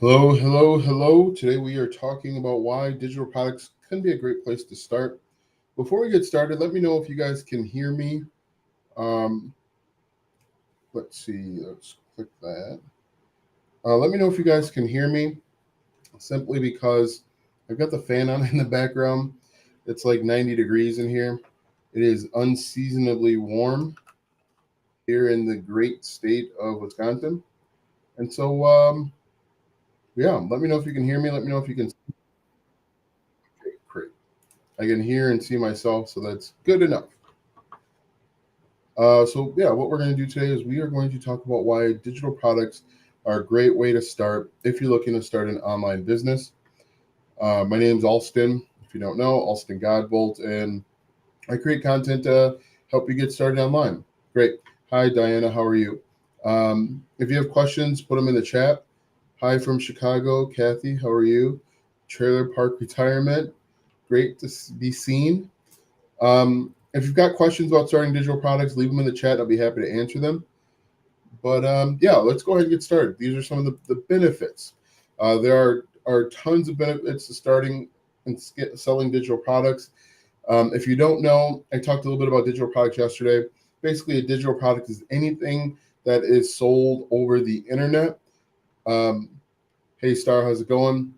Hello, hello, hello. Today we are talking about why digital products can be a great place to start. Before we get started, let me know if you guys can hear me. Um, let's see, let's click that. Let me know if you guys can hear me simply because I've got the fan on in the background. It's like 90 degrees in here. It is unseasonably warm here in the great state of Wisconsin. And so, yeah, let me know if you can hear me. Let me know if you can. Okay, great. I can hear and see myself, so that's good enough. So what we're going to do today is we are going to talk about why digital products are a great way to start if you're looking to start an online business. My name's Alston. If you don't know, Alston Godbolt, and I create content to help you get started online. Great. Hi, Diana. How are you? If you have questions, put them in the chat. Hi from Chicago, Kathy. How are you? Trailer Park Retirement. Great to be seen. If you've got questions about starting digital products, leave them in the chat. I'll be happy to answer them. But let's go ahead and get started. These are some of the benefits. There are tons of benefits to starting and selling digital products. If you don't know, I talked a little bit about digital products yesterday. Basically, a digital product is anything that is sold over the internet. Hey, Star, how's it going?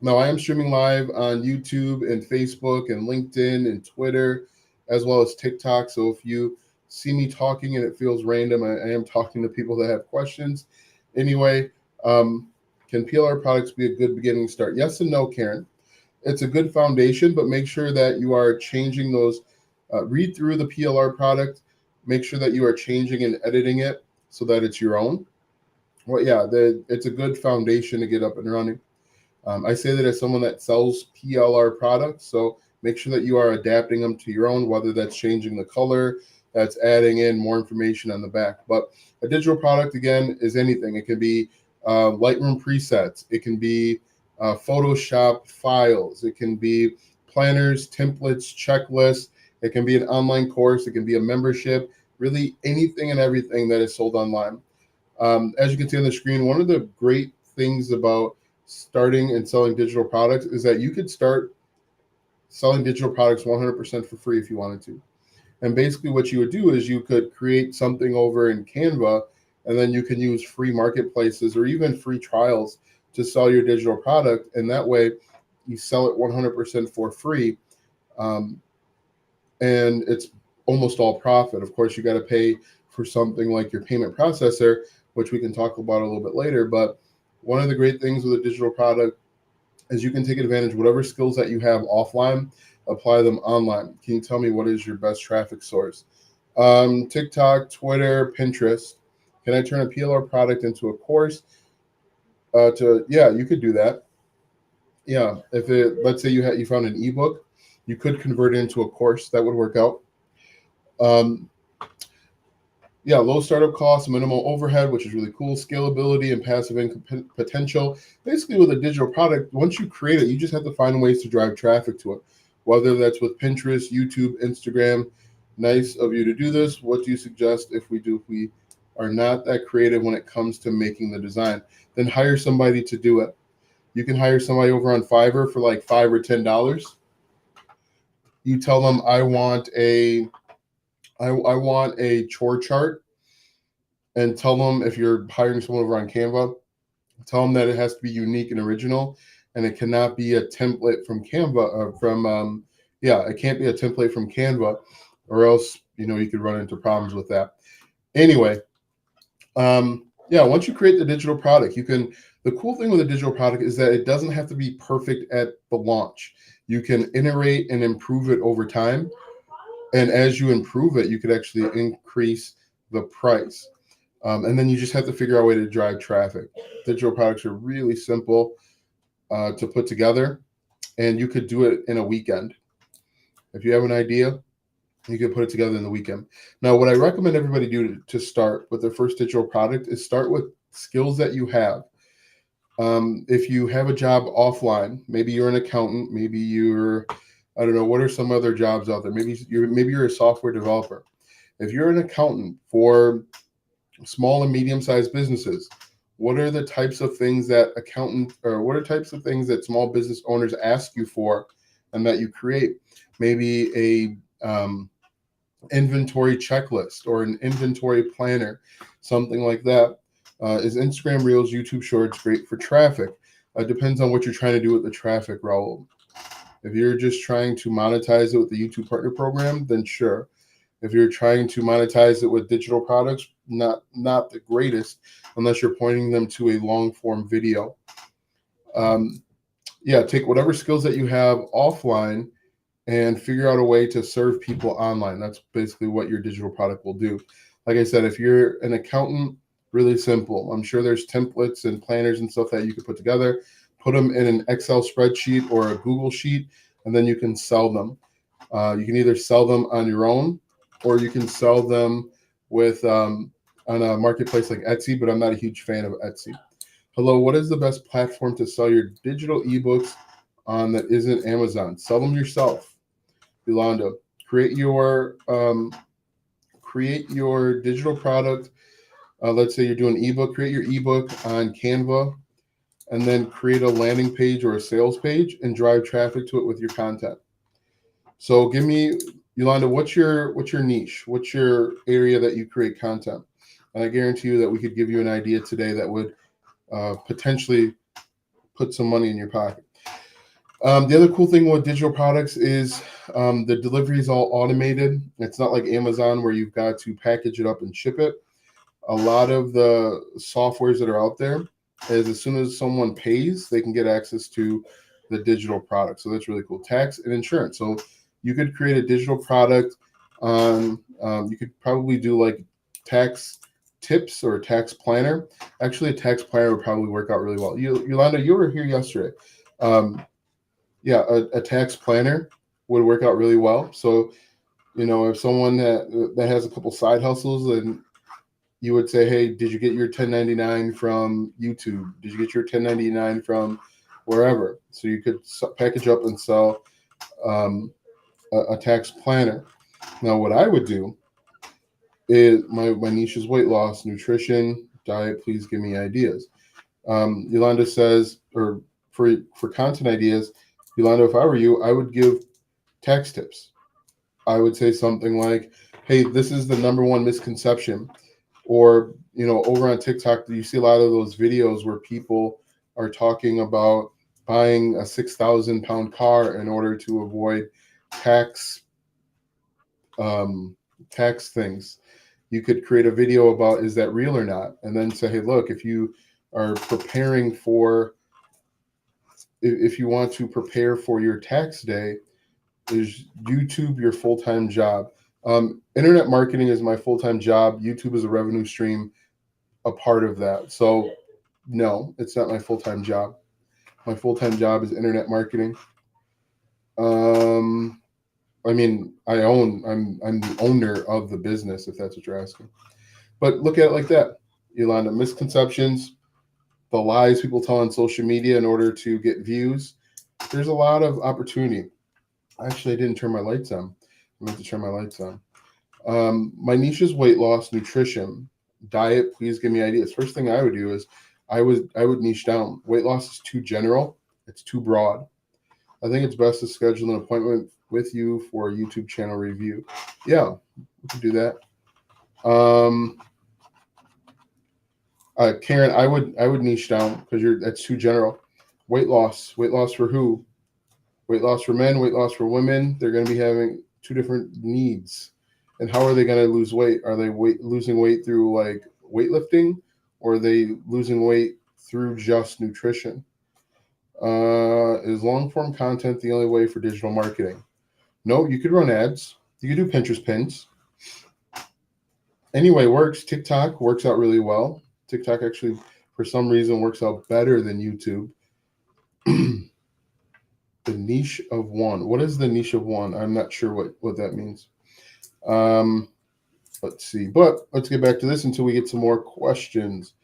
Now, I am streaming live on YouTube and Facebook and LinkedIn and Twitter, as well as TikTok. So if you see me talking and it feels random, I am talking to people that have questions. Anyway, can PLR products be a good beginning start? Yes and no, Karen. It's a good foundation, but make sure that you are changing those. Read through the PLR product. Make sure that you are changing and editing it so that it's your own. Well, yeah, it's a good foundation to get up and running. I say that as someone that sells PLR products, so make sure that you are adapting them to your own, whether that's changing the color, that's adding in more information on the back. But a digital product, again, is anything. It can be Lightroom presets. It can be Photoshop files. It can be planners, templates, checklists. It can be an online course. It can be a membership, really anything and everything that is sold online. As you can see on the screen, one of the great things about starting and selling digital products is that you could start selling digital products 100% for free if you wanted to. And basically what you would do is you could create something over in Canva, and then you can use free marketplaces or even free trials to sell your digital product. And that way you sell it 100% for free. And it's almost all profit. Of course, you got to pay for something like your payment processor, which we can talk about a little bit later. But one of the great things with a digital product is you can take advantage of whatever skills that you have offline, apply them online. Can you tell me what is your best traffic source? TikTok, Twitter, Pinterest. Can I turn a PLR product into a course? You could do that. Yeah, let's say you found an ebook, you could convert it into a course. That would work out. Low startup costs, minimal overhead, which is really cool. Scalability and passive income potential. Basically, with a digital product, once you create it, you just have to find ways to drive traffic to it, whether that's with Pinterest, YouTube, Instagram. Nice of you to do this. What do you suggest if we are not that creative when it comes to making the design? Then hire somebody to do it. You can hire somebody over on Fiverr for like $5 or $10. You tell them, I want a chore chart, and tell them, if you're hiring someone over on Canva, tell them that it has to be unique and original, and it cannot be a template from Canva. It can't be a template from Canva, or else you could run into problems with that. Anyway, once you create the digital product, the cool thing with a digital product is that it doesn't have to be perfect at the launch. You can iterate and improve it over time. And as you improve it, you could actually increase the price. And then you just have to figure out a way to drive traffic. Digital products are really simple to put together, and you could do it in a weekend. If you have an idea, you can put it together in the weekend. Now, what I recommend everybody do to start with their first digital product is start with skills that you have. If you have a job offline, maybe you're an accountant, maybe I don't know, what are some other jobs out there? Maybe you're a software developer. If you're an accountant for small and medium-sized businesses, What are the types of things that what are types of things that small business owners ask you for and that you create? Maybe inventory checklist or an inventory planner, something like that. Is Instagram Reels, YouTube Shorts great for traffic? Depends on what you're trying to do with the traffic, Raul. If you're just trying to monetize it with the YouTube Partner Program, then sure. If you're trying to monetize it with digital products, not the greatest, unless you're pointing them to a long form video. Take whatever skills that you have offline and figure out a way to serve people online. That's basically what your digital product will do. Like I said, if you're an accountant, really simple. I'm sure there's templates and planners and stuff that you could put together, put them in an Excel spreadsheet or a Google sheet, and then you can sell them. You can either sell them on your own, or you can sell them with on a marketplace like Etsy, but I'm not a huge fan of Etsy. Hello, what is the best platform to sell your digital ebooks on that isn't Amazon? Sell them yourself. Yolanda, create your digital product. Let's say you're doing ebook, create your ebook on Canva, and then create a landing page or a sales page and drive traffic to it with your content. So give me, Yolanda, what's your niche? What's your area that you create content? And I guarantee you that we could give you an idea today that would potentially put some money in your pocket. The other cool thing with digital products is the delivery is all automated. It's not like Amazon where you've got to package it up and ship it. A lot of the softwares that are out there is as soon as someone pays, they can get access to the digital product. So that's really cool. Tax and insurance. So you could create a digital product on, you could probably do like tax tips or a tax planner. Actually, a tax planner would probably work out really well. Yolanda, you were here yesterday. A tax planner would work out really well. So, if someone that has a couple side hustles, and you would say, hey, did you get your 1099 from YouTube? Did you get your 1099 from wherever? So you could package up and sell a tax planner. Now, what I would do is my niche is weight loss, nutrition, diet. Please give me ideas. Yolanda says, or for content ideas, Yolanda, if I were you, I would give tax tips. I would say something like, hey, this is the number one misconception. Or, over on TikTok, you see a lot of those videos where people are talking about buying a 6,000 pound car in order to avoid tax things. You could create a video about, is that real or not? And then say, hey, look, if you are preparing for, if you want to prepare for your tax day, is YouTube your full-time job? Internet marketing is my full-time job. YouTube is a revenue stream, a part of that. So no, it's not my full-time job. My full-time job is internet marketing. I'm the owner of the business, if that's what you're asking. But look at it like that, Yolanda. Misconceptions, the lies people tell on social media in order to get views. There's a lot of opportunity. Actually, I didn't turn my lights on. I meant to turn my lights on. My niche is weight loss, nutrition, diet. Please give me ideas. First thing I would do is I would niche down. Weight loss is too general. It's too broad. I think it's best to schedule an appointment with you for a YouTube channel review. Yeah, we can do that. Karen, I would niche down because that's too general. Weight loss for who? Weight loss for men, weight loss for women. They're going to be having two different needs. And how are they going to lose weight? Are they losing weight through like weightlifting, or are they losing weight through just nutrition? Is long form content the only way for digital marketing? No, you could run ads. You could do Pinterest pins. Anyway, works. TikTok works out really well. TikTok actually, for some reason, works out better than YouTube. The niche of one. What is the niche of one? I'm not sure what that means. Let's see. But let's get back to this until we get some more questions.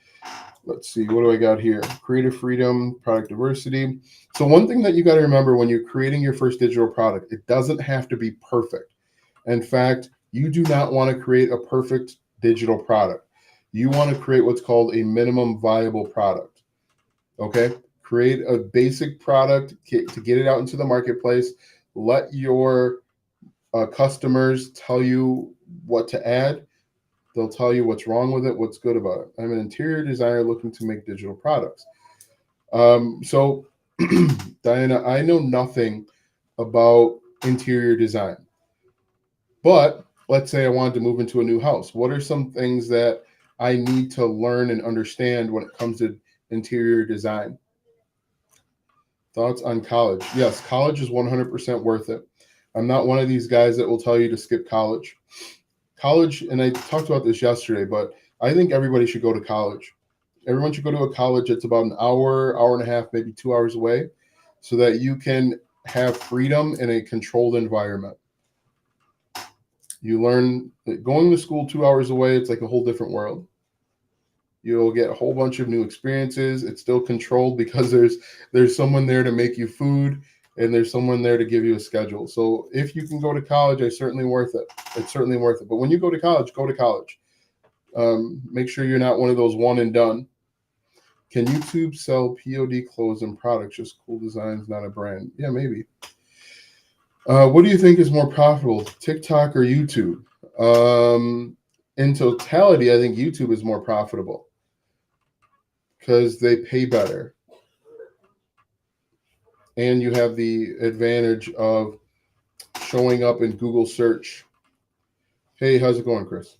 Let's see. What do I got here? Creative freedom, product diversity. So one thing that you got to remember when you're creating your first digital product, it doesn't have to be perfect. In fact, you do not want to create a perfect digital product. You want to create what's called a minimum viable product. Okay? Create a basic product to get it out into the marketplace. Let your customers tell you what to add. They'll tell you what's wrong with it, what's good about it. I'm an interior designer looking to make digital products. So, Diana, I know nothing about interior design, but let's say I wanted to move into a new house. What are some things that I need to learn and understand when it comes to interior design? Thoughts on college? Yes, college is 100% worth it. I'm not one of these guys that will tell you to skip college. College, and I talked about this yesterday, but I think everybody should go to college. Everyone should go to a college that's about an hour, hour and a half, maybe 2 hours away, so that you can have freedom in a controlled environment. You learn that going to school 2 hours away, it's like a whole different world. You'll get a whole bunch of new experiences. It's still controlled because there's someone there to make you food, and there's someone there to give you a schedule. So if you can go to college, it's certainly worth it. It's certainly worth it. But when you go to college, go to college. Make sure you're not one of those one and done. Can YouTube sell POD clothes and products, just cool designs, not a brand? Yeah, maybe. What do you think is more profitable, TikTok or YouTube? In totality, I think YouTube is more profitable because they pay better. And you have the advantage of showing up in Google search. Hey, how's it going, Chris?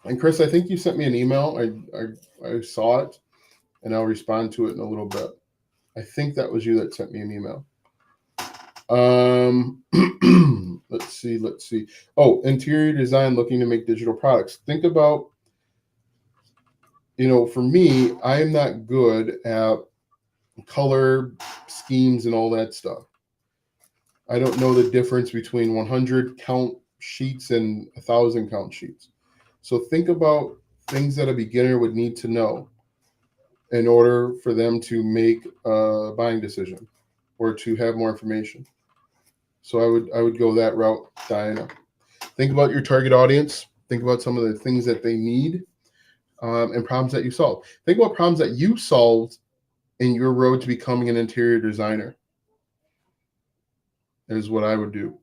And Chris, I think you sent me an email. I saw it, and I'll respond to it in a little bit. I think that was you that sent me an email. Let's see. Oh, interior design looking to make digital products. Think about, for me, I am not good at color schemes and all that stuff. I don't know the difference between 100 count sheets and 1,000 count sheets. So think about things that a beginner would need to know in order for them to make a buying decision or to have more information. So I would go that route, Diana. Think about your target audience. Think about some of the things that they need and problems that you solve. Think about problems that you solved in your road to becoming an interior designer. Is what I would do.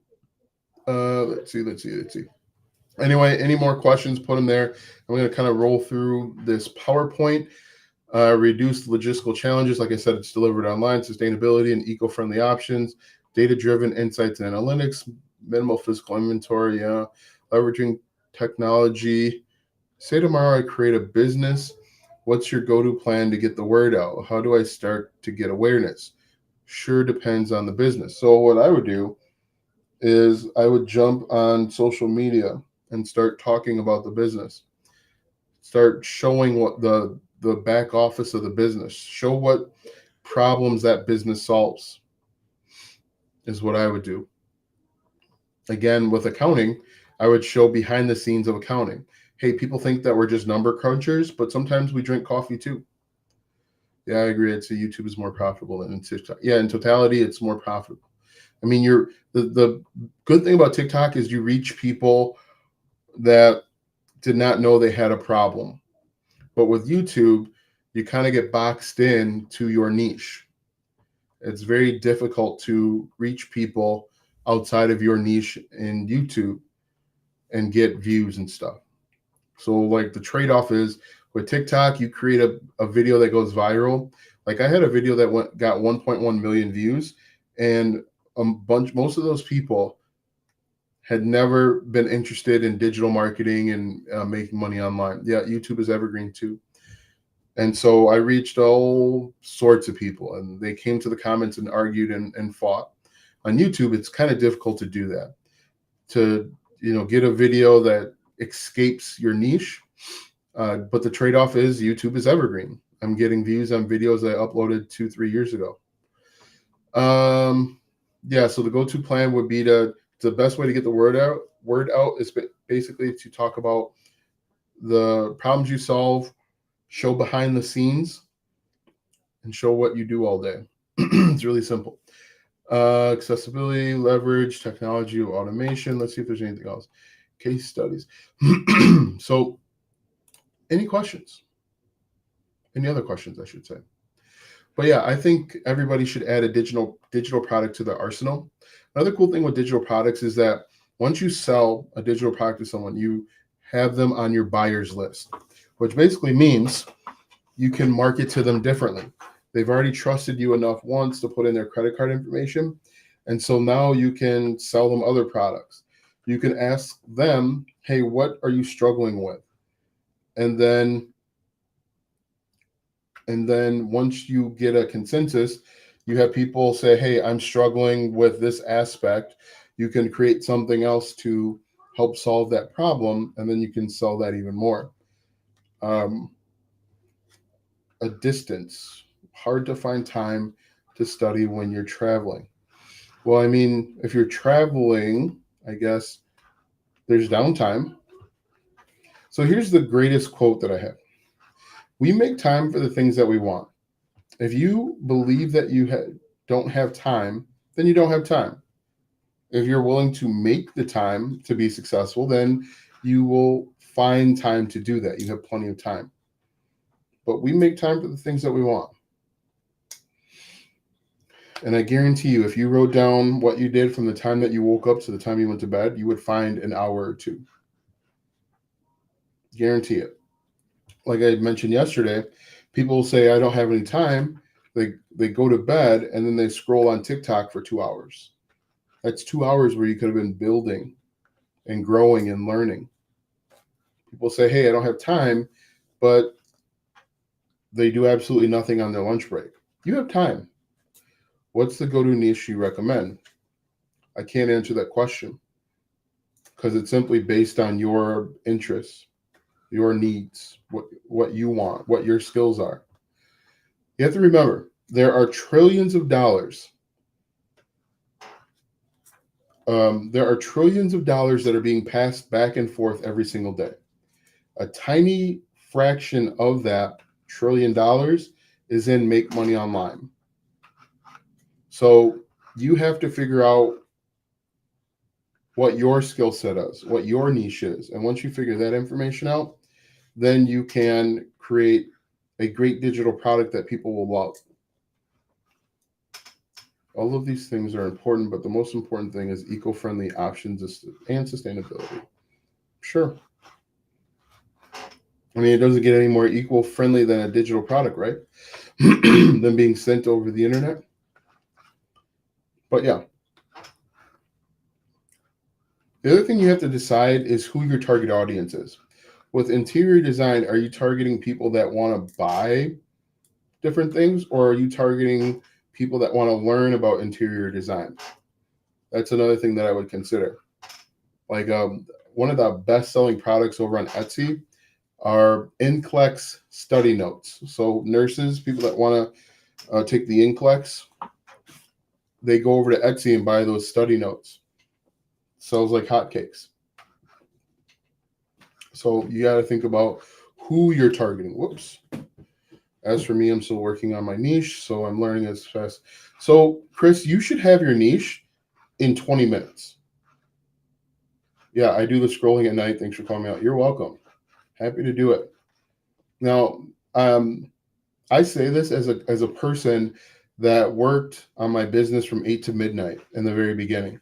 Let's see. Anyway, any more questions, put them there. I'm going to kind of roll through this PowerPoint. Reduce logistical challenges. Like I said, it's delivered online, sustainability and eco-friendly options, data-driven insights and analytics, minimal physical inventory, leveraging technology. Say tomorrow I create a business. What's your go-to plan to get the word out? How do I start to get awareness? Sure depends on the business. So what I would do is I would jump on social media and start talking about the business. Start showing what the back office of the business. Show what problems that business solves is what I would do. Again, with accounting, I would show behind the scenes of accounting. Hey, people think that we're just number crunchers, but sometimes we drink coffee too. Yeah, I agree. I'd say YouTube is more profitable than TikTok. Yeah, in totality, it's more profitable. I mean, the good thing about TikTok is you reach people that did not know they had a problem. But with YouTube, you kind of get boxed in to your niche. It's very difficult to reach people outside of your niche in YouTube and get views and stuff. So like the trade-off is with TikTok, you create a video that goes viral. Like I had a video that got 1.1 million views, and most of those people had never been interested in digital marketing and making money online. Yeah, YouTube is evergreen too. And so I reached all sorts of people, and they came to the comments and argued and fought. On YouTube, it's kind of difficult to do that. To get a video that escapes your niche, but the trade-off is YouTube is evergreen. I'm getting views on videos I uploaded 2-3 years ago. Yeah, so the go-to plan would be the best way to get the word out is basically to talk about the problems you solve, show behind the scenes, and show what you do all day. It's really simple. Accessibility, leverage, technology, automation. Let's see if there's anything else. Case studies. So Any questions? Any other questions, I should say? But yeah, I think everybody should add a digital product to their arsenal. Another cool thing with digital products is that once you sell a digital product to someone, you have them on your buyer's list, which basically means you can market to them differently. They've already trusted you enough once to put in their credit card information. And so now you can sell them other products. You can ask them, hey, what are you struggling with? And then once you get a consensus, you have people say, hey, I'm struggling with this aspect. You can create something else to help solve that problem, and then you can sell that even more. A distance, hard to find time to study when you're traveling. Well, I mean, if you're traveling, I guess there's downtime. So here's the greatest quote that I have. We make time for the things that we want. If you believe that you don't have time, then you don't have time. If you're willing to make the time to be successful, then you will find time to do that. You have plenty of time. But we make time for the things that we want. And I guarantee you, if you wrote down what you did from the time that you woke up to the time you went to bed, you would find an hour or two. Guarantee it. Like I mentioned yesterday, people say, I don't have any time. They go to bed and then they scroll on TikTok for 2 hours. That's 2 hours where you could have been building and growing and learning. People say, hey, I don't have time, but they do absolutely nothing on their lunch break. You have time. What's the go-to niche you recommend? I can't answer that question because it's simply based on your interests, your needs, what you want, what your skills are. You have to remember, there are trillions of dollars. There are trillions of dollars that are being passed back and forth every single day. A tiny fraction of that $1 trillion is in make money online. So you have to figure out what your skill set is, what your niche is. And once you figure that information out, then you can create a great digital product that people will love. All of these things are important, but the most important thing is eco-friendly options and sustainability. Sure. I mean, it doesn't get any more eco-friendly than a digital product, right? Than being sent over the internet. But yeah. The other thing you have to decide is who your target audience is. With interior design, are you targeting people that want to buy different things, or are you targeting people that want to learn about interior design? That's another thing that I would consider. Like one of the best-selling products over on Etsy are NCLEX study notes. So nurses, people that want to take the NCLEX, they go over to Etsy and buy those study notes. Sells like hotcakes. So you got to think about who you're targeting. Whoops. As for me, I'm still working on my niche, so I'm learning as fast. So, Chris, you should have your niche in 20 minutes. Yeah, I do the scrolling at night. Thanks for calling me out. You're welcome. Happy to do it. Now, I say this as a person that worked on my business from 8 to midnight in the very beginning.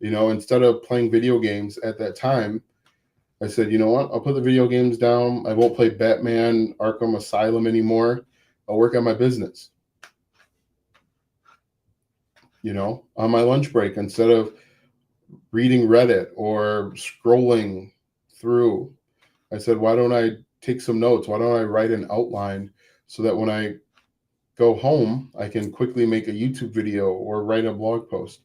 You know, instead of playing video games at that time, I said, you know what? I'll put the video games down. I won't play Batman Arkham Asylum anymore. I'll work on my business. You know, on my lunch break, instead of reading Reddit or scrolling through, I said, why don't I take some notes? Why don't I write an outline so that when I go home, I can quickly make a YouTube video or write a blog post?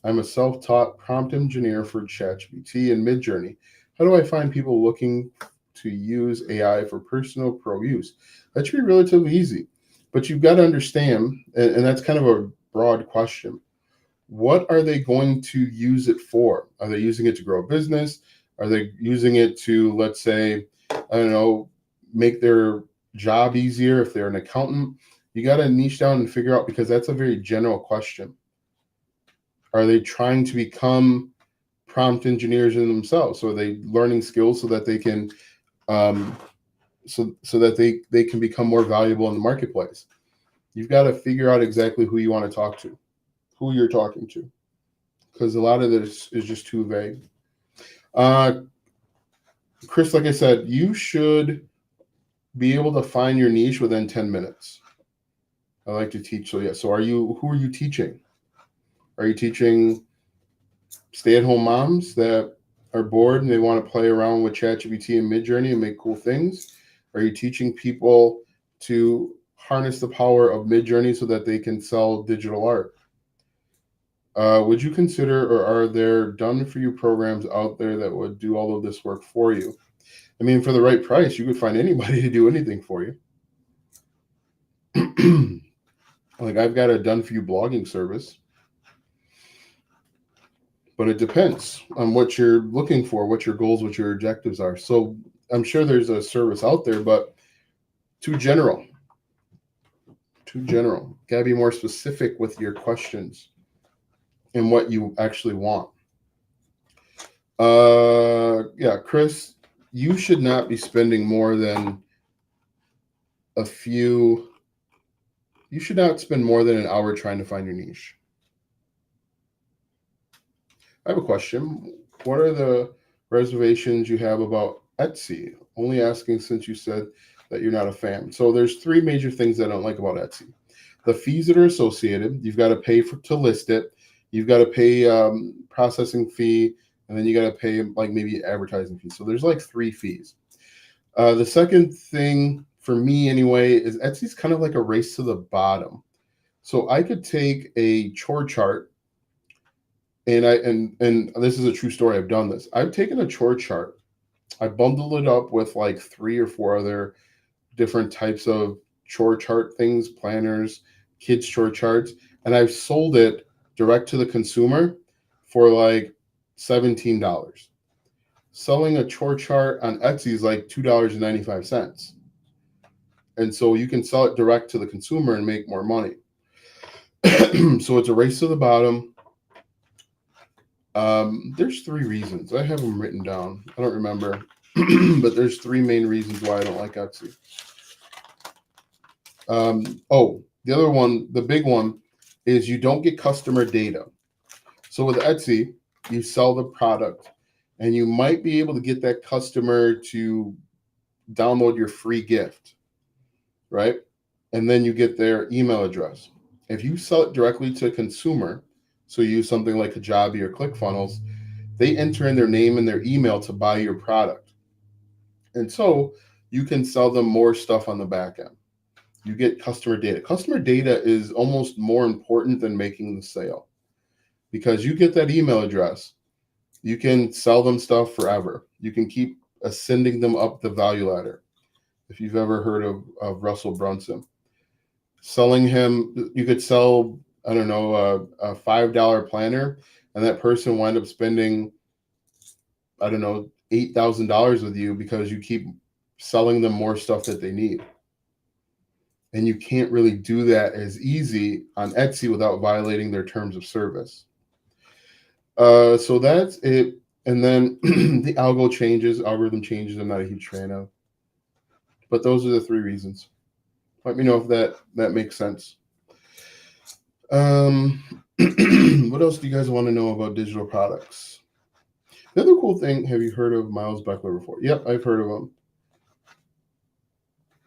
I'm a self-taught prompt engineer for ChatGPT and Midjourney. How do I find people looking to use AI for personal pro use? That should be relatively easy, but you've got to understand, and that's kind of a broad question. What are they going to use it for? Are they using it to grow a business? Are they using it to, let's say, I don't know, make their job easier if they're an accountant? You got to niche down and figure out, because that's a very general question. Are they trying to become prompt engineers in themselves? So are they learning skills so that they can so that they can become more valuable in the marketplace. You've got to figure out exactly who you want to talk to, who you're talking to, because a lot of this is just too vague. Chris, like I said, you should be able to find your niche within 10 minutes. I like to teach. So yeah. So who are you teaching? Are you teaching stay-at-home moms that are bored and they want to play around with ChatGPT and Midjourney and make cool things? Are you teaching people to harness the power of Midjourney so that they can sell digital art? Would you consider, or are there done-for-you programs out there that would do all of this work for you? I mean, for the right price, you could find anybody to do anything for you. Like I've got a done-for-you blogging service, but it depends on what you're looking for, what your goals, what your objectives are. So I'm sure there's a service out there, but too general. Gotta be more specific with your questions and what you actually want. Yeah, Chris, you should not be spending more than you should not spend more than an hour trying to find your niche. I have a question. What are the reservations you have about Etsy? Only asking since you said that you're not a fan. So there's three major things I don't like about Etsy. The fees that are associated. You've got to pay to list it. You've got to pay processing fee, and then you got to pay like maybe advertising fee. So there's like three fees. The second thing for me anyway is Etsy's kind of like a race to the bottom. So I could take a chore chart, and this is a true story. I've done this. I've taken a chore chart. I bundled it up with like 3 or 4 other different types of chore chart things, planners, kids chore charts, and I've sold it direct to the consumer for like $17. Selling a chore chart on Etsy is like $2.95. And so you can sell it direct to the consumer and make more money. So it's a race to the bottom. There's 3 reasons. I have them written down. I don't remember, but there's 3 main reasons why I don't like Etsy. The other one, the big one, is you don't get customer data. So with Etsy, you sell the product, and you might be able to get that customer to download your free gift, right? And then you get their email address. If you sell it directly to a consumer, so you use something like Kajabi or ClickFunnels, they enter in their name and their email to buy your product. And so you can sell them more stuff on the back end. You get customer data. Customer data is almost more important than making the sale, because you get that email address, you can sell them stuff forever. You can keep ascending them up the value ladder. If you've ever heard of Russell Brunson, selling him, you could sell, I don't know, a $5 planner, and that person wind up spending, I don't know, $8,000 with you because you keep selling them more stuff that they need. And you can't really do that as easy on Etsy without violating their terms of service. So that's it. And then the algorithm changes. I'm not a huge fan of. But those are the 3 reasons. Let me know if that makes sense. What else do you guys want to know about digital products? The other cool thing, have you heard of Miles Beckler before? Yep, I've heard of him.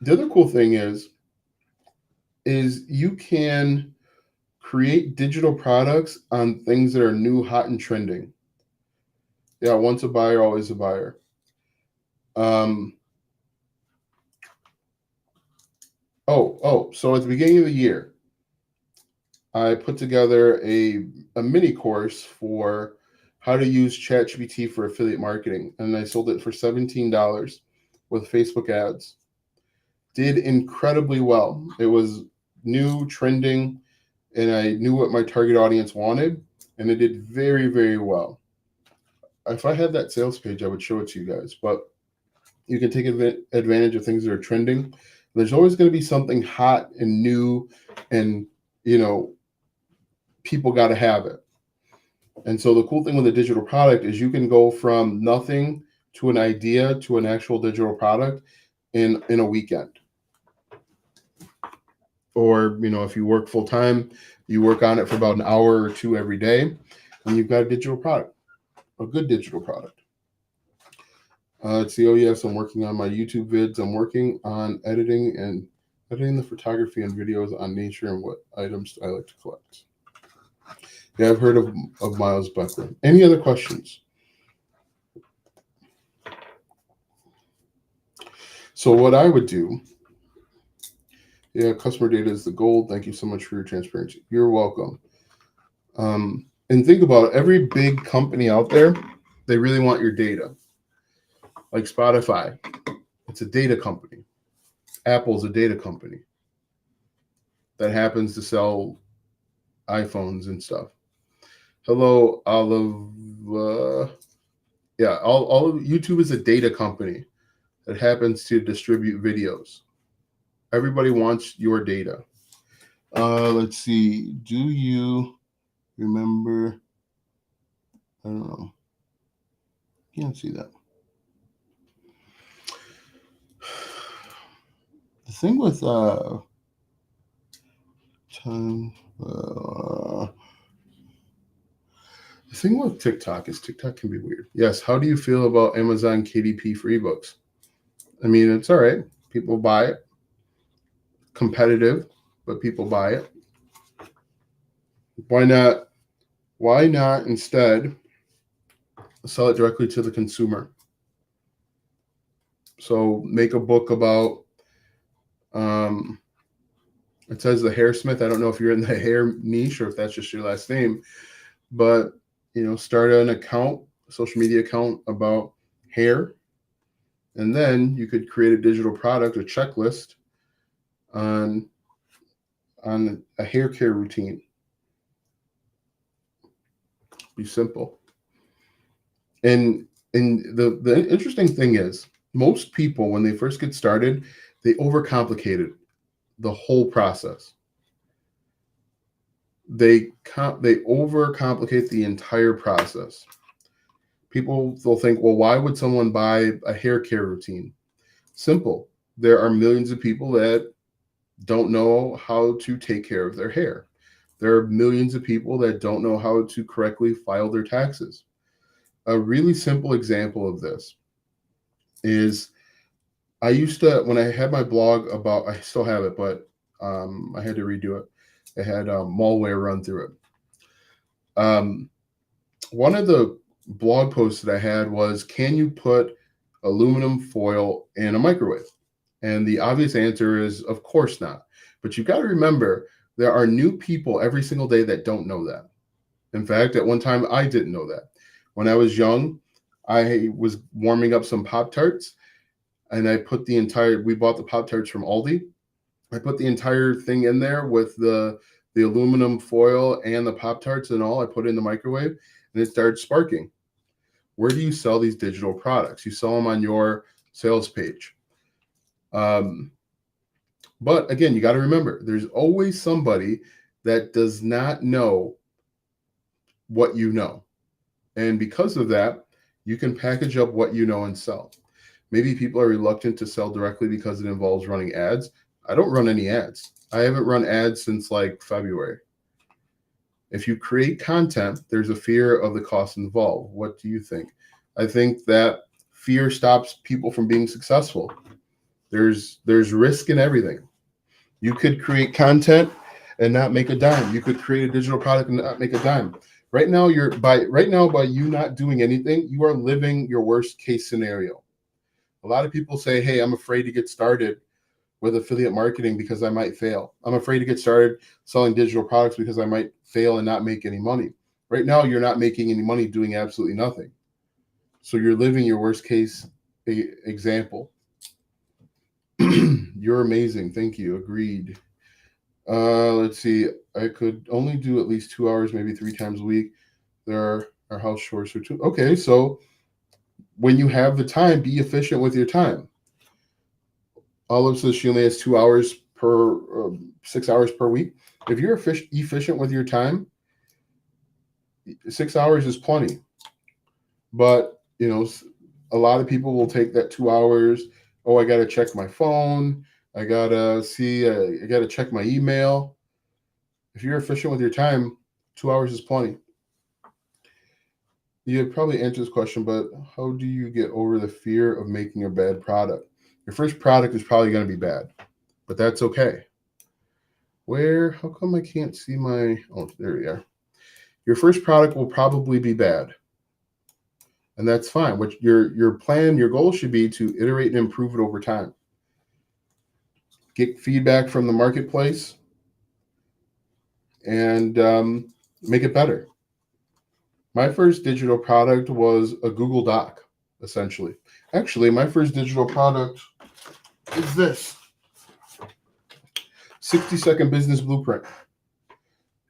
The other cool thing is you can create digital products on things that are new, hot, and trending. Yeah, once a buyer, always a buyer. So at the beginning of the year, I put together a mini course for how to use ChatGPT for affiliate marketing, and I sold it for $17 with Facebook ads. Did incredibly well. It was new, trending, and I knew what my target audience wanted, and it did very, very well. If I had that sales page, I would show it to you guys, but you can take advantage of things that are trending. There's always going to be something hot and new, and people got to have it. And so the cool thing with a digital product is you can go from nothing to an idea to an actual digital product in a weekend. Or, if you work full time, you work on it for about an hour or two every day, and you've got a digital product, a good digital product. Let's see. Oh, yes, I'm working on my YouTube vids. I'm working on editing the photography and videos on nature and what items I like to collect. Yeah, I've heard of Miles Buckler. Any other questions? So what I would do, customer data is the gold. Thank you so much for your transparency. You're welcome. And think about it, every big company out there, they really want your data. Like Spotify, it's a data company. Apple's a data company that happens to sell iPhones and stuff. Hello, Olive. All of YouTube is a data company that happens to distribute videos. Everybody wants your data. Let's see. Do you remember? I don't know. Can't see that. The thing with the thing with TikTok is TikTok can be weird. Yes. How do you feel about Amazon KDP for ebooks? I mean, it's all right. People buy it. Competitive, but people buy it. Why not? Why not instead sell it directly to the consumer? So make a book about. It says the hairsmith. I don't know if you're in the hair niche or if that's just your last name, but start an account, a social media account about hair, and then you could create a digital product, a checklist on a hair care routine. Be simple. And the interesting thing is, most people when they first get started, they overcomplicate the whole process. They overcomplicate the entire process. People will think, well, why would someone buy a hair care routine? Simple. There are millions of people that don't know how to take care of their hair. There are millions of people that don't know how to correctly file their taxes. A really simple example of this is I used to, when I had my blog about, I still have it, but I had to redo it. I had malware run through it. One of the blog posts that I had was, can you put aluminum foil in a microwave? And the obvious answer is, of course not. But you've got to remember, there are new people every single day that don't know that. In fact, at one time, I didn't know that. When I was young, I was warming up some Pop-Tarts, and I put we bought the Pop-Tarts from Aldi. I put the entire thing in there with the aluminum foil and the Pop-Tarts and all. I put it in the microwave, and it started sparking. Where do you sell these digital products? You sell them on your sales page. But again, you got to remember, there's always somebody that does not know what you know. And because of that, you can package up what you know and sell. Maybe people are reluctant to sell directly because it involves running ads. I don't run any ads. I haven't run ads since like February. If you create content, there's a fear of the cost involved. What do you think? I think that fear stops people from being successful. There's risk in everything. You could create content and not make a dime. You could create a digital product and not make a dime. Right now, by you not doing anything, you are living your worst case scenario. A lot of people say, hey, I'm afraid to get started with affiliate marketing because I might fail. I'm afraid to get started selling digital products because I might fail and not make any money. Right now, you're not making any money doing absolutely nothing. So you're living your worst case example. You're amazing. Thank you. Agreed. Let's see. I could only do at least 2 hours, maybe 3 times a week. There are house chores for 2. Okay, so when you have the time, be efficient with your time. Olive says she only has 2 hours per 6 hours per week. If you're efficient with your time, 6 hours is plenty. But a lot of people will take that 2 hours Oh, I got to check my phone. I got to see, I got to check my email. If you're efficient with your time, 2 hours is plenty. You probably answered this question, but how do you get over the fear of making a bad product? Your first product is probably going to be bad, but that's okay. How come I can't see oh, there we are. Your first product will probably be bad, and that's fine. What your plan, your goal should be to iterate and improve it over time. Get feedback from the marketplace and make it better. My first digital product was a Google Doc, essentially. Actually, my first digital product is this 60-second business blueprint.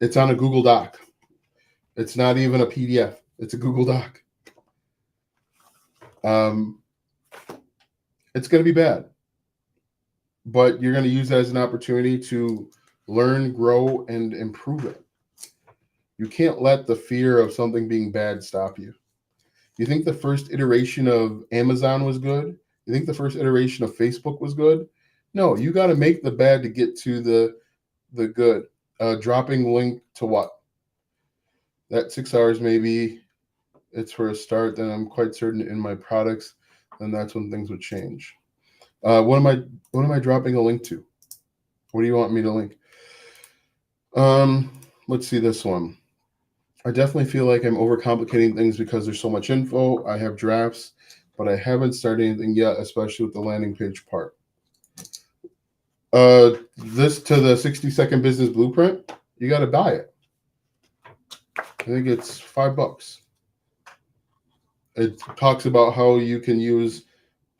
It's on a Google Doc. It's not even a PDF. It's a Google Doc. It's going to be bad, but you're going to use that as an opportunity to learn, grow, and improve it. You can't let the fear of something being bad stop you. You think the first iteration of Amazon was good? You think the first iteration of Facebook was good? No, you got to make the bad to get to the good. Dropping link to what? That 6 hours maybe it's for a start. Then I'm quite certain in my products, then that's when things would change. What am I dropping a link to? What do you want me to link? Let's see this one. I definitely feel like I'm overcomplicating things because there's so much info. I have drafts, but I haven't started anything yet, especially with the landing page part. This to the 60-second business blueprint, you got to buy it. I think it's $5. It talks about how you can use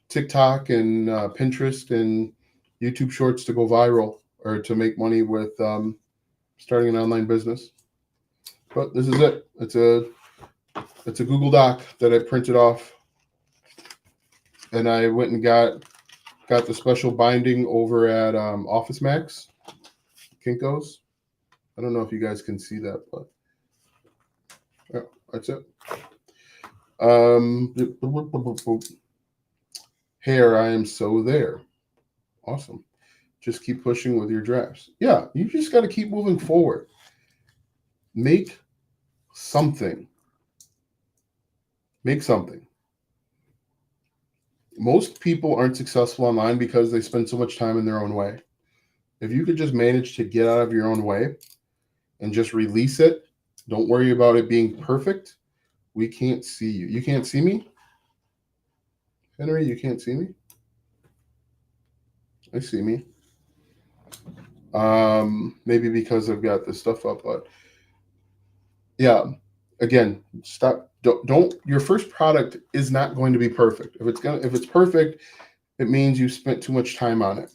TikTok and Pinterest and YouTube Shorts to go viral or to make money with starting an online business. But this is it. It's a Google Doc that I printed off, and I went and got the special binding over at Office Max, Kinko's. I don't know if you guys can see that, but yeah, that's it. Hair, I am so there. Awesome. Just keep pushing with your drafts. Yeah, you just got to keep moving forward. Make something. Make something. Most people aren't successful online because they spend so much time in their own way. If you could just manage to get out of your own way and just release it, don't worry about it being perfect. We can't see you. You can't see me? Henry, you can't see me? I see me. Maybe because I've got this stuff up, but yeah, again, stop. Don't your first product is not going to be perfect. If it's perfect, it means you spent too much time on it.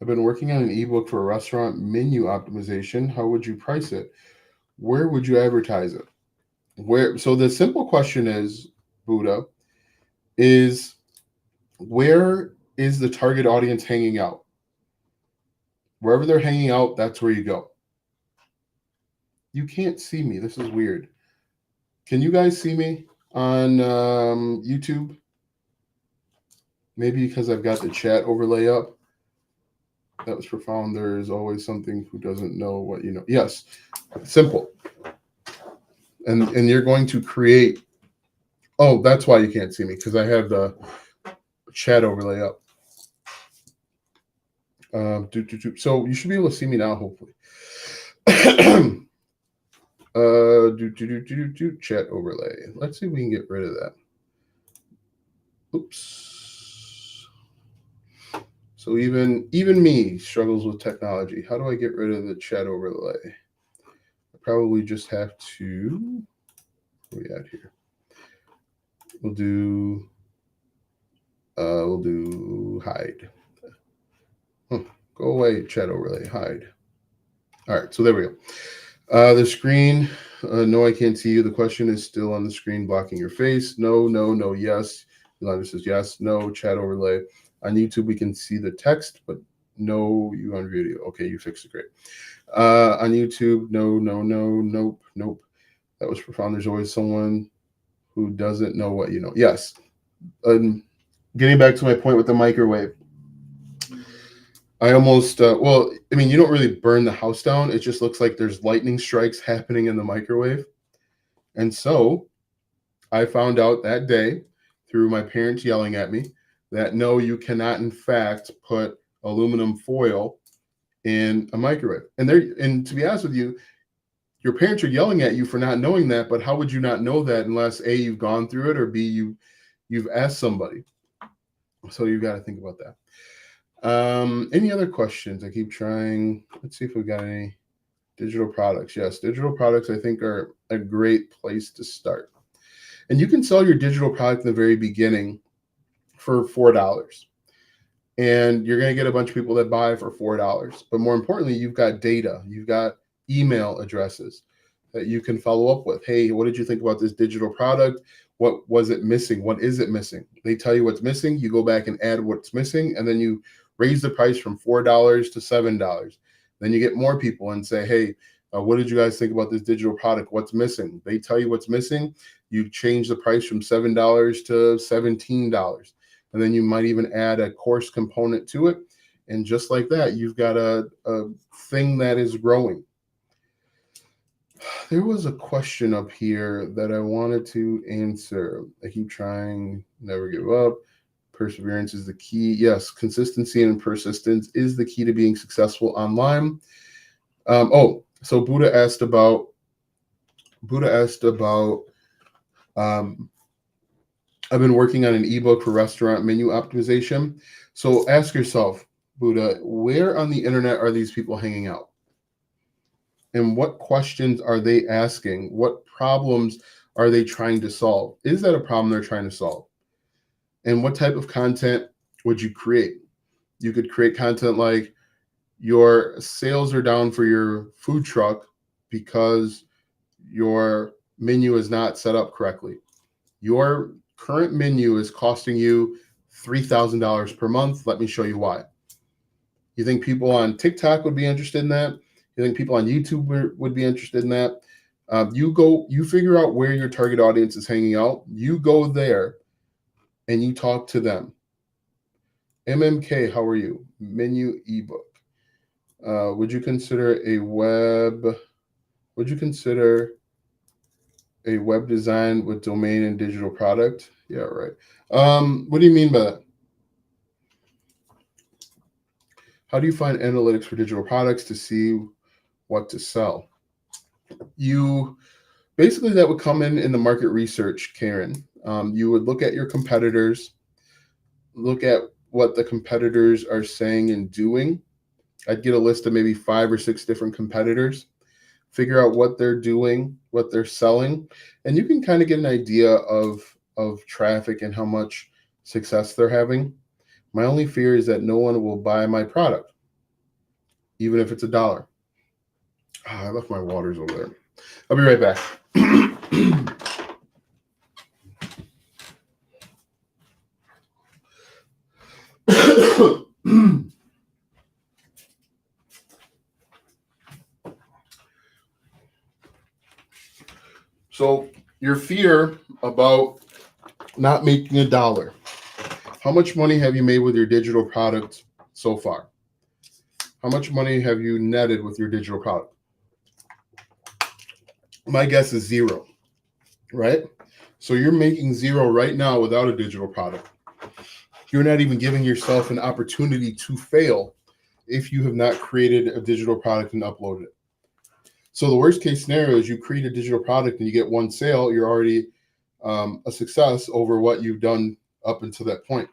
I've been working on an ebook for a restaurant menu optimization. How would you price it? Where would you advertise it? So the simple question is, Buddha, is where is the target audience hanging out? Wherever they're hanging out, that's where you go. You can't see me. This is weird. Can you guys see me on YouTube? Maybe because I've got the chat overlay up. That was profound. There is always something who doesn't know what you know. Yes, simple. And you're going to create. Oh, that's why you can't see me, because I have the chat overlay up. So you should be able to see me now, hopefully. Chat overlay. Let's see if we can get rid of that. Oops. So even me struggles with technology. How do I get rid of the chat overlay? I probably just have to. Where are we at here? We'll do hide. Go away, chat overlay, hide. All right, so there we go. The screen, no, I can't see you. The question is still on the screen, blocking your face. No, yes. Yolanda says yes, no, chat overlay. On YouTube, we can see the text, but no, you on video. Okay, you fixed it, great. On YouTube, no, nope. That was profound. There's always someone who doesn't know what you know. Yes, Getting back to my point with the microwave, I almost, you don't really burn the house down. It just looks like there's lightning strikes happening in the microwave. And so I found out that day through my parents yelling at me that no, you cannot, in fact, put aluminum foil in a microwave. And to be honest with you, your parents are yelling at you for not knowing that, but how would you not know that unless A, you've gone through it, or B, you've asked somebody. So you've got to think about that. Any other questions? I keep trying. Let's see if we've got any digital products. Yes, digital products I think are a great place to start. And you can sell your digital product in the very beginning for $4. And you're going to get a bunch of people that buy for $4. But more importantly, you've got data. You've got email addresses that you can follow up with. Hey, what did you think about this digital product? What was it missing? What is it missing? They tell you what's missing. You go back and add what's missing, and then you raise the price from $4 to $7. Then you get more people and say, hey, what did you guys think about this digital product? What's missing? They tell you what's missing. You change the price from $7 to $17. And then you might even add a course component to it. And just like that, you've got a thing that is growing. There was a question up here that I wanted to answer. I keep trying, never give up. Perseverance is the key. Yes, consistency and persistence is the key to being successful online. So Buddha asked about I've been working on an ebook for restaurant menu optimization. So ask yourself, Buddha, where on the internet are these people hanging out? And what questions are they asking? What problems are they trying to solve? Is that a problem they're trying to solve? And what type of content would you create? You could create content like your sales are down for your food truck because your menu is not set up correctly. Your current menu is costing you $3,000 per month. Let me show you why. You think people on TikTok would be interested in that? You think people on YouTube would be interested in that? You figure out where your target audience is hanging out. You go there and you talk to them. MMK, how are you? Menu ebook. Would you consider a web design with domain and digital product? Yeah, right. What do you mean by that? How do you find analytics for digital products to see what to sell? Basically that would come in the market research, Karen. You would look at your competitors, look at what the competitors are saying and doing. I'd get a list of maybe 5 or 6 different competitors, figure out what they're doing, what they're selling, and you can kind of get an idea of traffic and how much success they're having. My only fear is that no one will buy my product, even if it's $1. I left my waters over there. I'll be right back. So your fear about not making $1. How much money have you made with your digital product so far? How much money have you netted with your digital product? My guess is 0, right? So you're making 0 right now without a digital product. You're not even giving yourself an opportunity to fail if you have not created a digital product and uploaded it. So the worst case scenario is you create a digital product and you get 1 sale, you're already a success over what you've done up until that point.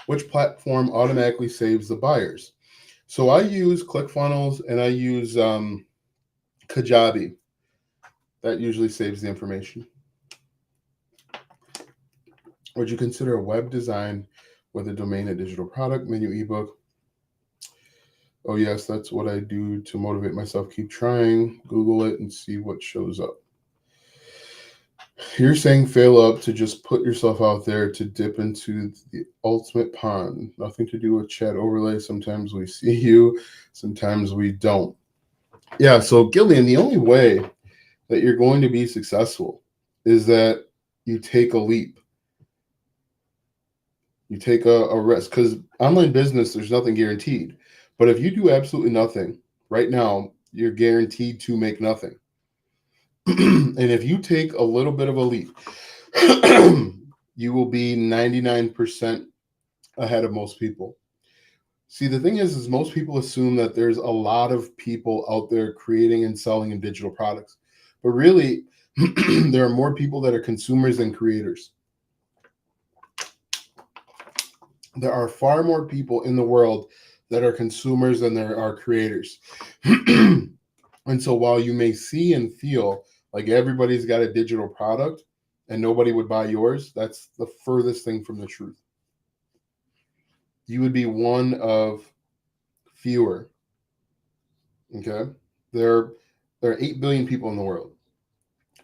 Which platform automatically saves the buyers? So I use ClickFunnels and I use Kajabi. That usually saves the information. Would you consider a web design with a domain, a digital product, menu, ebook? Oh yes, that's what I do to motivate myself. Keep trying, Google it and see what shows up. You're saying fail up to just put yourself out there to dip into the ultimate pond. Nothing to do with chat overlay. Sometimes we see you, sometimes we don't. Yeah, so Gillian, the only way that you're going to be successful is that you take a leap. You take a risk, because online business, there's nothing guaranteed. But if you do absolutely nothing right now, you're guaranteed to make nothing. And if you take a little bit of a leap, you will be 99% ahead of most people. See, the thing is most people assume that there's a lot of people out there creating and selling in digital products. But really, there are more people that are consumers than creators. There are far more people in the world that are consumers than there are creators. And so while you may see and feel like everybody's got a digital product and nobody would buy yours, that's the furthest thing from the truth. You would be one of fewer. Okay? There are 8 billion people in the world.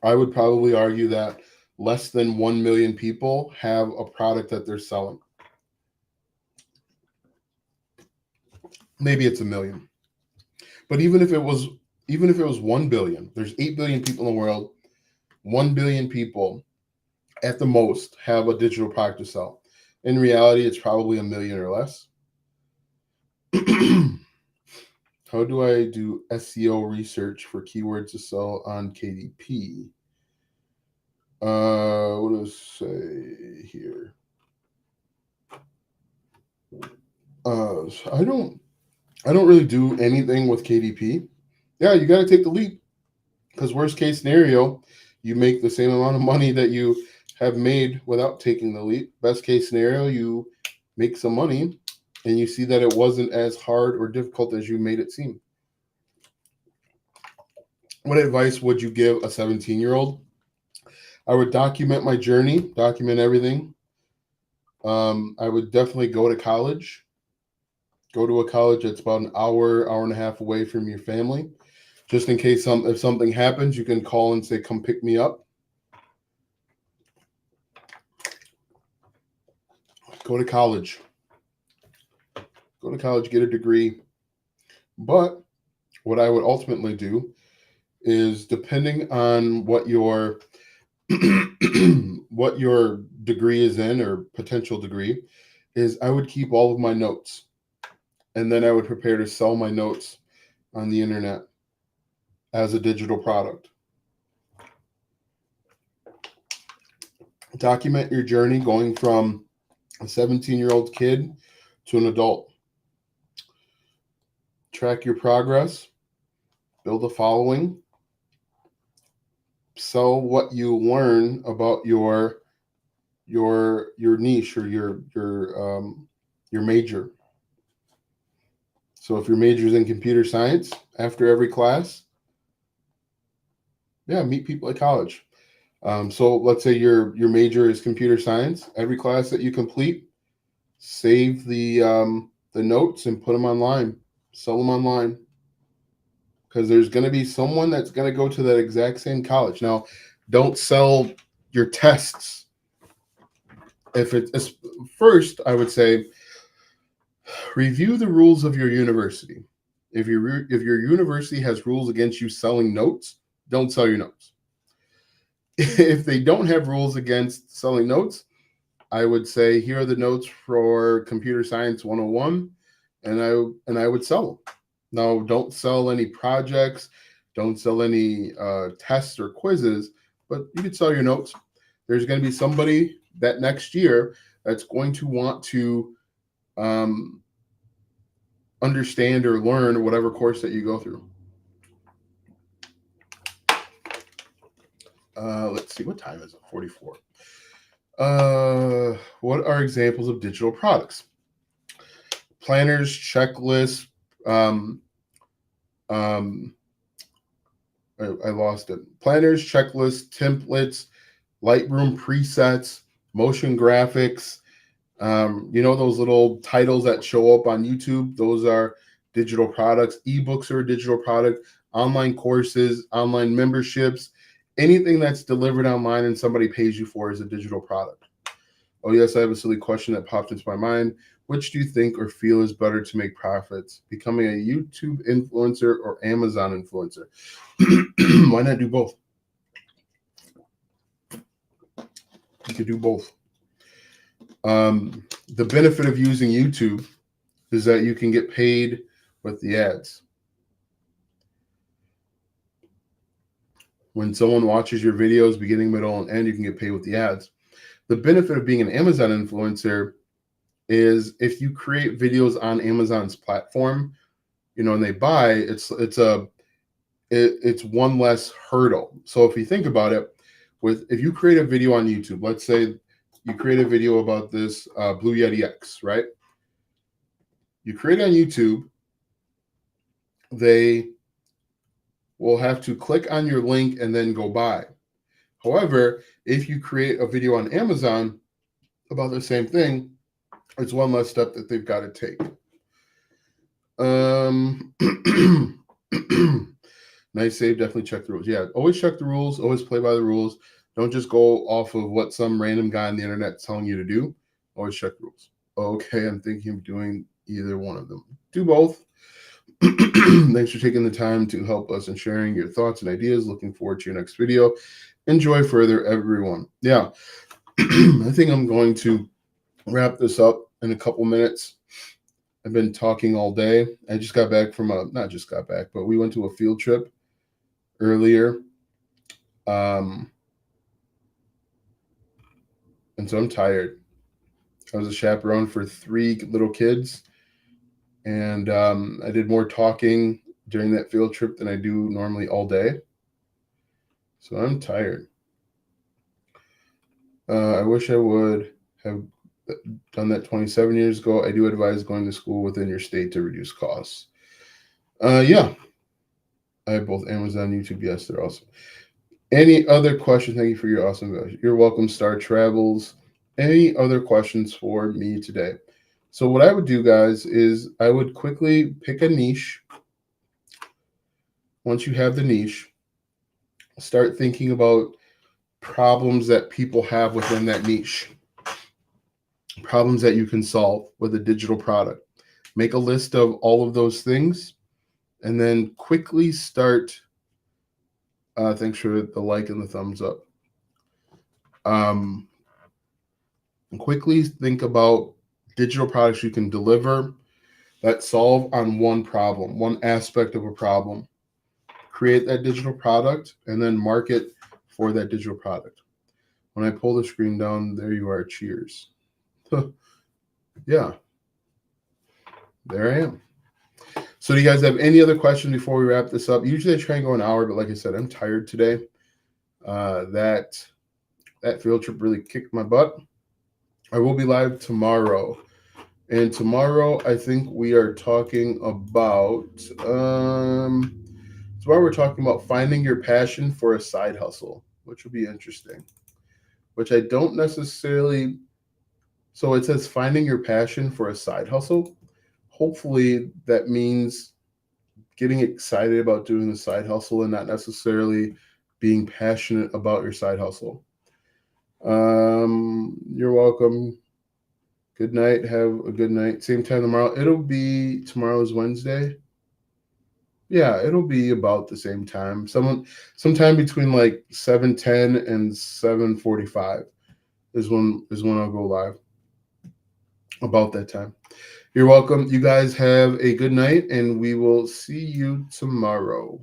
I would probably argue that less than 1 million people have a product that they're selling. Maybe it's a million. But even if it was 1 billion, there's 8 billion people in the world. 1 billion people at the most have a digital product to sell. In reality, it's probably a million or less. How do I do SEO research for keywords to sell on KDP? What does it say here? I don't really do anything with KDP. Yeah, you got to take the leap, because worst case scenario, you make the same amount of money that you have made without taking the leap. Best case scenario, you make some money and you see that it wasn't as hard or difficult as you made it seem. What advice would you give a 17-year-old? I would document my journey, document everything. I would definitely go to college. Go to a college that's about an hour and a half away from your family. Just in case if something happens, you can call and say, come pick me up. Go to college. Go to college, get a degree. But what I would ultimately do is, depending on what your what your degree is in, or potential degree, is I would keep all of my notes. And then I would prepare to sell my notes on the internet as a digital product. Document your journey going from a 17-year-old kid to an adult. Track your progress. Build a following. Sell what you learn about your niche, or your major. So if your major is in computer science, after every class, meet people at college. So let's say your major is computer science. Every class that you complete, save the notes and put them online. Sell them online, because there's going to be someone that's going to go to that exact same college. Now, don't sell your tests. If it's first, I would say, review the rules of your university. If your university has rules against you selling notes, don't sell your notes. If they don't have rules against selling notes, I would say, here are the notes for Computer Science 101, and I would sell them. Now, don't sell any projects, don't sell any tests or quizzes, but you could sell your notes. There's going to be somebody that next year that's going to want to understand or learn whatever course that you go through. Let's see, what time is it? 44. What are examples of digital products? Planners, checklists. I lost it. Planners, checklists, templates, Lightroom presets, motion graphics. Those little titles that show up on YouTube, those are digital products. Ebooks are a digital product. Online courses, online memberships, anything that's delivered online and somebody pays you for is a digital product. Oh yes, I have a silly question that popped into my mind. Which do you think or feel is better to make profits? Becoming a YouTube influencer or Amazon influencer? Why not do both? You could do both. The benefit of using YouTube is that you can get paid with the ads. When someone watches your videos, beginning, middle, and end, you can get paid with the ads. The benefit of being an Amazon influencer is if you create videos on Amazon's platform, and they buy, it's one less hurdle. So if you think about it, if you create a video on YouTube, let's say you create a video about this Blue Yeti X, right? You create it on YouTube, they will have to click on your link and then go buy. However, if you create a video on Amazon about the same thing, it's one less step that they've got to take. Nice save. Definitely check the rules. Yeah, always check the rules. Always play by the rules. Don't just go off of what some random guy on the internet is telling you to do. Always check the rules. Okay, I'm thinking of doing either one of them. Do both. Thanks for taking the time to help us and sharing your thoughts and ideas. Looking forward to your next video. Enjoy further, everyone. Yeah, I think I'm going to wrap this up in a couple minutes. I've been talking all day. I just got back from not just got back, but we went to a field trip earlier. And so I'm tired. I was a chaperone for 3 little kids. And I did more talking during that field trip than I do normally all day. So I'm tired. I wish I would have done that 27 years ago. I do advise going to school within your state to reduce costs. Yeah. I have both Amazon and YouTube. Yes, they're awesome. Any other questions? Thank you for your awesome videos. You're welcome, Star Travels. Any other questions for me today? So what I would do, guys, is I would quickly pick a niche. Once you have the niche, start thinking about problems that people have within that niche. Problems that you can solve with a digital product. Make a list of all of those things and then quickly start. Thanks for the like and the thumbs up. Quickly think about digital products you can deliver that solve on one problem, one aspect of a problem. Create that digital product and then market for that digital product. When I pull the screen down, there you are. Cheers. Yeah, there I am. So do you guys have any other questions before we wrap this up? Usually I try and go an hour, but like I said, I'm tired today. That field trip really kicked my butt. I will be live tomorrow. And tomorrow, I think we are talking about, tomorrow we're talking about finding your passion for a side hustle, which will be interesting, which I don't necessarily, so it says finding your passion for a side hustle. Hopefully that means getting excited about doing the side hustle and not necessarily being passionate about your side hustle. You're welcome. Good night. Have a good night. Same time tomorrow. Tomorrow's Wednesday. Yeah, it'll be about the same time. Sometime between like 7:10 and 7:45 is when I'll go live. About that time. You're welcome. You guys have a good night, and we will see you tomorrow.